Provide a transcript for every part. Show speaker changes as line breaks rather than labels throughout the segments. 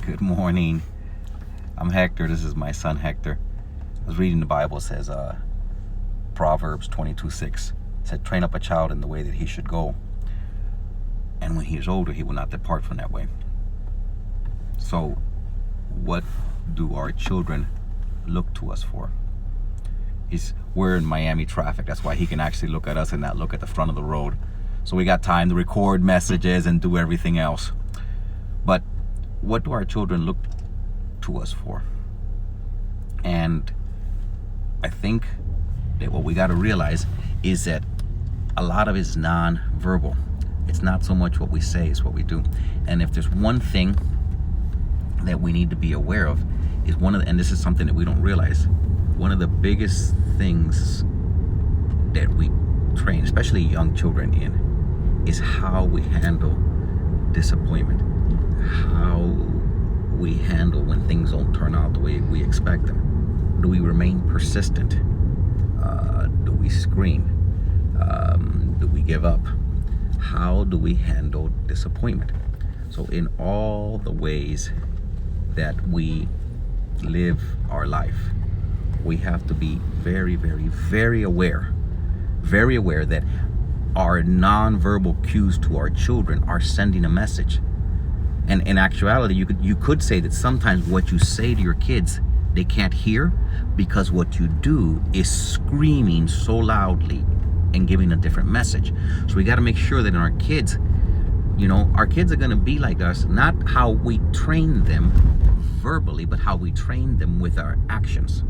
Good morning. I'm Hector. This is my son Hector. I was reading the Bible. It says Proverbs 22:6. It said, train up a child in the way that he should go, and when he is older, he will not depart from that way. So what do our children look to us for? We're in Miami traffic. That's why he can actually look at us and not look at the front of the road. So we got time to record messages and do everything else. But what do our children look to us for? And I think that what we got to realize is that a lot of it is non-verbal. It's not so much what we say, it's what we do. And if there's one thing that we need to be aware of, is and this is something that we don't realize, one of the biggest things that we train, especially young children in, is how we handle disappointment, how we handle when things don't turn out the way we expect them. Do we remain persistent? Do we scream? Do we give up? How do we handle disappointment? So in all the ways that we live our life, we have to be very, very, very aware that our nonverbal cues to our children are sending a message. And in actuality, you could say that sometimes what you say to your kids, they can't hear, because what you do is screaming so loudly and giving a different message. So we got to make sure that in our kids, our kids are going to be like us, not how we train them verbally, but how we train them with our actions.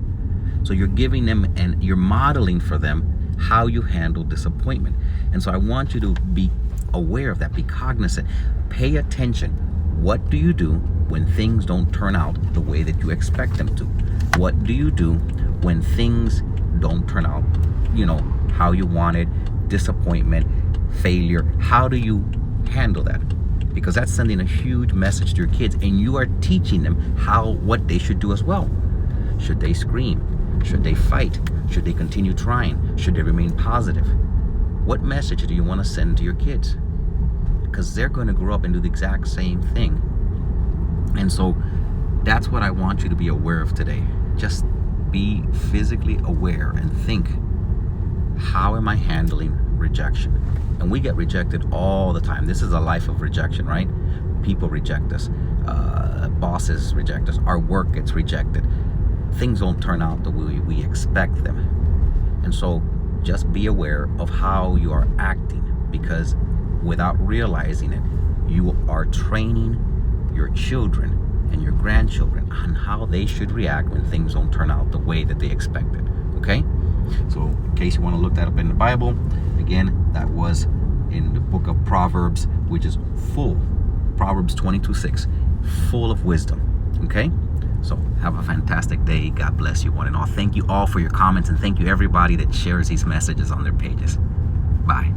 So you're giving them and you're modeling for them how you handle disappointment. And so I want you to be aware of that, be cognizant, pay attention. What do you do when things don't turn out the way that you expect them to? What do you do when things don't turn out, how you wanted, disappointment, failure? How do you handle that? Because that's sending a huge message to your kids, and you are teaching them what they should do as well. Should they scream? Should they fight? Should they continue trying? Should they remain positive? What message do you want to send to your kids? Because they're going to grow up and do the exact same thing. And so that's what I want you to be aware of today. Just be physically aware and think, how am I handling rejection? And we get rejected all the time. This is a life of rejection, right? People reject us. Bosses reject us. Our work gets rejected. Things don't turn out the way we expect them. And so just be aware of how you are acting, because without realizing it, you are training your children and your grandchildren on how they should react when things don't turn out the way that they expected. Okay? So in case you want to look that up in the Bible, again, that was in the book of Proverbs, which is full, Proverbs 22:6, full of wisdom. Okay? So have a fantastic day. God bless you one and all. Thank you all for your comments, and thank you everybody that shares these messages on their pages. Bye.